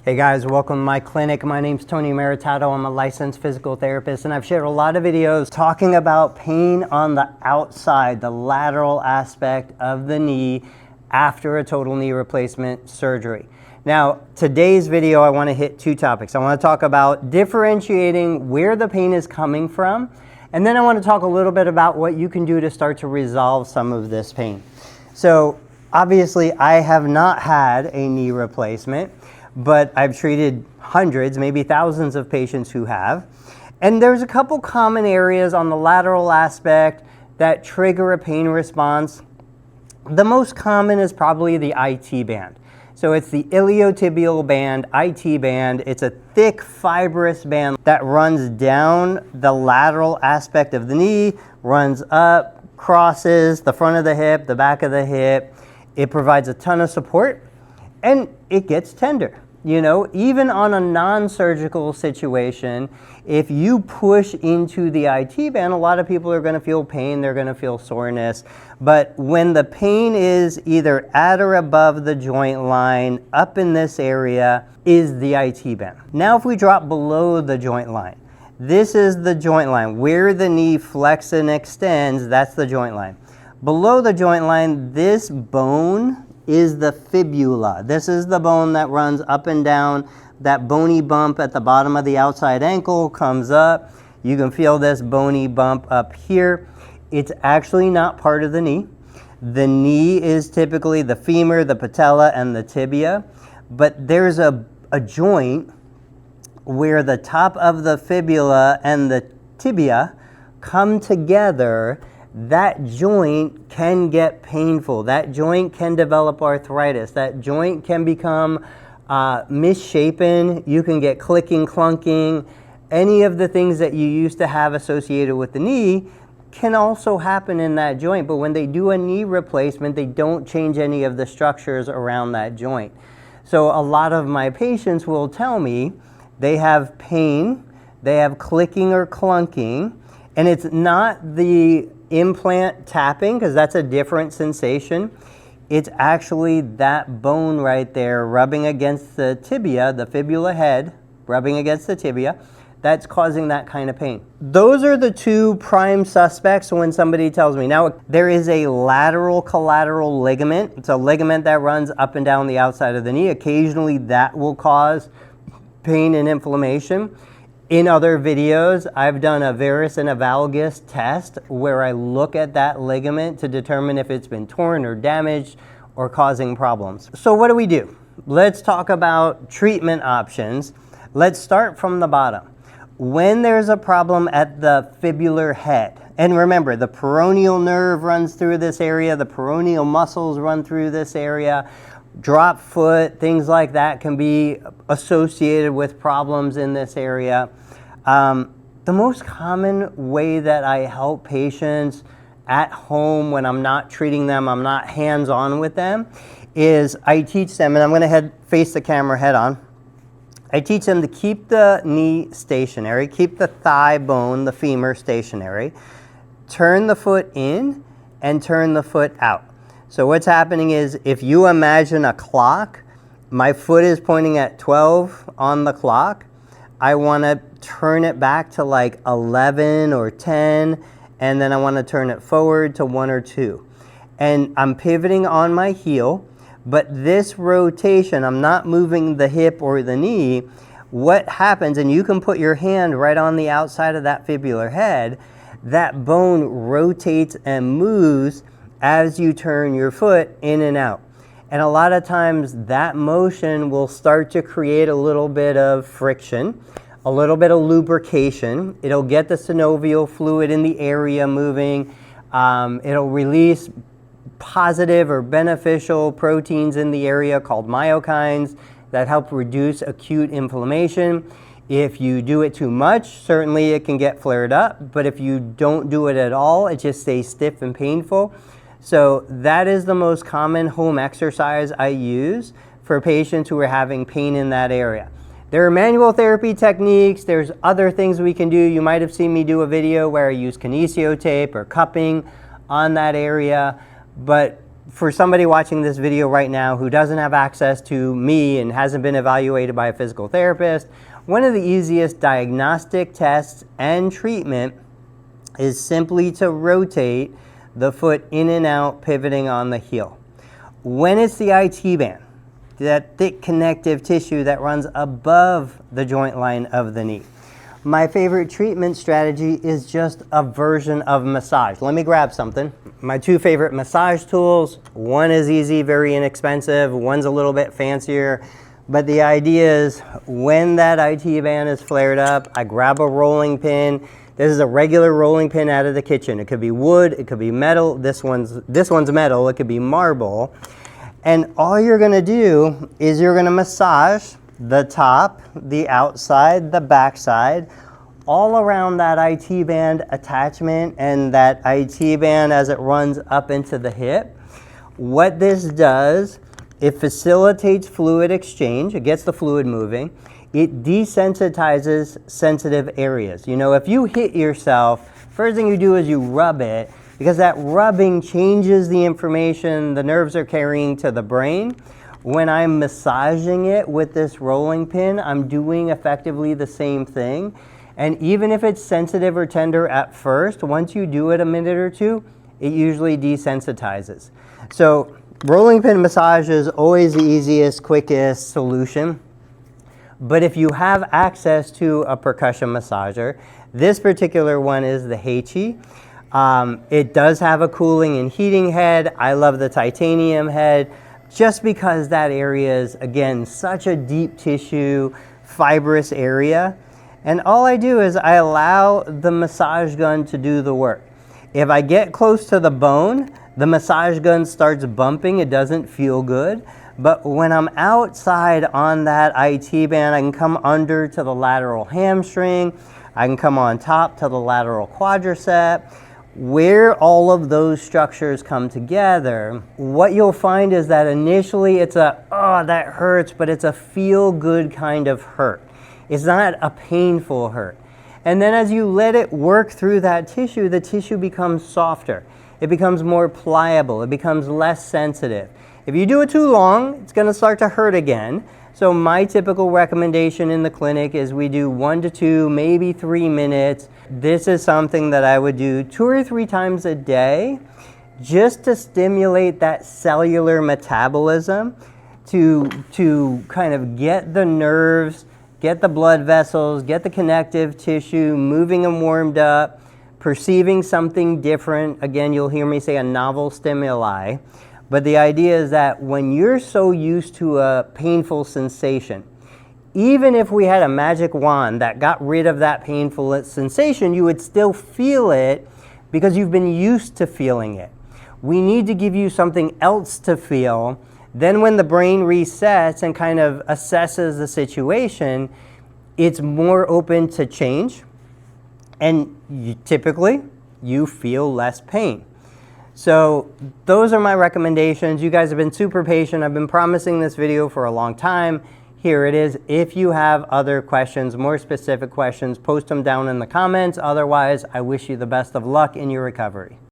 Hey guys, welcome to my clinic. My name's Tony Maritato. I'm a licensed physical therapist, and I've shared a lot of videos talking about pain on the outside, the lateral aspect of the knee after a total knee replacement surgery. Now, today's video, I want to hit two topics. I want to talk about differentiating where the pain is coming from, and then I want to talk a little bit about what you can do to start to resolve some of this pain. So, obviously, I have not had a knee replacement, but I've treated hundreds, maybe thousands of patients who have. And there's a couple common areas on the lateral aspect that trigger a pain response. The most common is probably the IT band. So it's the iliotibial band, IT band. It's a thick fibrous band that runs down the lateral aspect of the knee, runs up, crosses the front of the hip, the back of the hip. It provides a ton of support, and it gets tender. You know, even on a non-surgical situation, if you push into the IT band, a lot of people are going to feel pain, they're going to feel soreness. But when the pain is either at or above the joint line, up in this area, is the IT band. Now if we drop below the joint line, this is the joint line. Where the knee flexes and extends, that's the joint line. Below the joint line, this bone is the fibula. This is the bone that runs up and down. That bony bump at the bottom of the outside ankle comes up. You can feel this bony bump up here. It's actually not part of the knee. The knee is typically the femur, the patella, and the tibia. But there's a joint where the top of the fibula and the tibia come together. That joint can get painful. That joint can develop arthritis. That joint can become misshapen. You can get clicking, clunking. Any of the things that you used to have associated with the knee can also happen in that joint. But when they do a knee replacement, they don't change any of the structures around that joint. So a lot of my patients will tell me they have pain, they have clicking or clunking, and it's not the implant tapping, because that's a different sensation. It's actually that bone right there rubbing against the tibia, the fibula head rubbing against the tibia, that's causing that kind of pain. Those are the two prime suspects when somebody tells me. Now, there is a lateral collateral ligament. It's a ligament that runs up and down the outside of the knee. Occasionally that will cause pain and inflammation. In other videos, I've done a varus and a valgus test where I look at that ligament to determine if it's been torn or damaged or causing problems. So what do? Let's talk about treatment options. Let's start from the bottom. When there's a problem at the fibular head, and remember, the peroneal nerve runs through this area, the peroneal muscles run through this area, drop foot, things like that can be associated with problems in this area. The most common way that I help patients at home when I'm not treating them, I'm not hands-on with them, is I teach them, and I'm going to face the camera head on. I teach them to keep the knee stationary, keep the thigh bone, the femur stationary, turn the foot in and turn the foot out. So what's happening is, if you imagine a clock, my foot is pointing at 12 on the clock. I want to turn it back to like 11 or 10, and then I want to turn it forward to 1 or 2. And I'm pivoting on my heel, but this rotation, I'm not moving the hip or the knee. What happens, and you can put your hand right on the outside of that fibular head, that bone rotates and moves as you turn your foot in and out. And a lot of times that motion will start to create a little bit of friction, a little bit of lubrication. It'll get the synovial fluid in the area moving. It'll release positive or beneficial proteins in the area called myokines that help reduce acute inflammation. If you do it too much, certainly it can get flared up, but if you don't do it at all, it just stays stiff and painful. So that is the most common home exercise I use for patients who are having pain in that area. There are manual therapy techniques. There's other things we can do. You might have seen me do a video where I use kinesio tape or cupping on that area. But for somebody watching this video right now who doesn't have access to me and hasn't been evaluated by a physical therapist, one of the easiest diagnostic tests and treatment is simply to rotate the foot in and out, pivoting on the heel. When it's the IT band, that thick connective tissue that runs above the joint line of the knee, my favorite treatment strategy is just a version of massage. Let me grab something. My two favorite massage tools, one is easy, very inexpensive, one's a little bit fancier. But the idea is when that IT band is flared up, I grab a rolling pin. This is a regular rolling pin out of the kitchen. It could be wood, it could be metal. This one's metal, it could be marble. And all you're gonna do is you're gonna massage the top, the outside, the backside, all around that IT band attachment and that IT band as it runs up into the hip. What this does, it facilitates fluid exchange, it gets the fluid moving, it desensitizes sensitive areas. You know, if you hit yourself, first thing you do is you rub it, because that rubbing changes the information the nerves are carrying to the brain. When I'm massaging it with this rolling pin, I'm doing effectively the same thing. And even if it's sensitive or tender at first, once you do it a minute or two, it usually desensitizes. So rolling pin massage is always the easiest, quickest solution. But if you have access to a percussion massager, this particular one is the Heichi. It does have a cooling and heating head. I love the titanium head just because that area is, again, such a deep tissue, fibrous area. And all I do is I allow the massage gun to do the work. If I get close to the bone, the massage gun starts bumping. It doesn't feel good. But when I'm outside on that IT band, I can come under to the lateral hamstring. I can come on top to the lateral quadricep. Where all of those structures come together, what you'll find is that initially it's a, oh, that hurts, but it's a feel-good kind of hurt. It's not a painful hurt. And then as you let it work through that tissue, the tissue becomes softer. It becomes more pliable. It becomes less sensitive. If you do it too long, it's going to start to hurt again. So my typical recommendation in the clinic is we do 1 to 2, maybe 3 minutes. This is something that I would do 2 or 3 times a day just to stimulate that cellular metabolism to kind of get the nerves, get the blood vessels, get the connective tissue moving and warmed up, perceiving something different. Again, you'll hear me say a novel stimuli. But the idea is that when you're so used to a painful sensation, even if we had a magic wand that got rid of that painful sensation, you would still feel it because you've been used to feeling it. We need to give you something else to feel. Then when the brain resets and kind of assesses the situation, it's more open to change. And typically, you feel less pain. So those are my recommendations. You guys have been super patient. I've been promising this video for a long time. Here it is. If you have other questions, more specific questions, post them down in the comments. Otherwise, I wish you the best of luck in your recovery.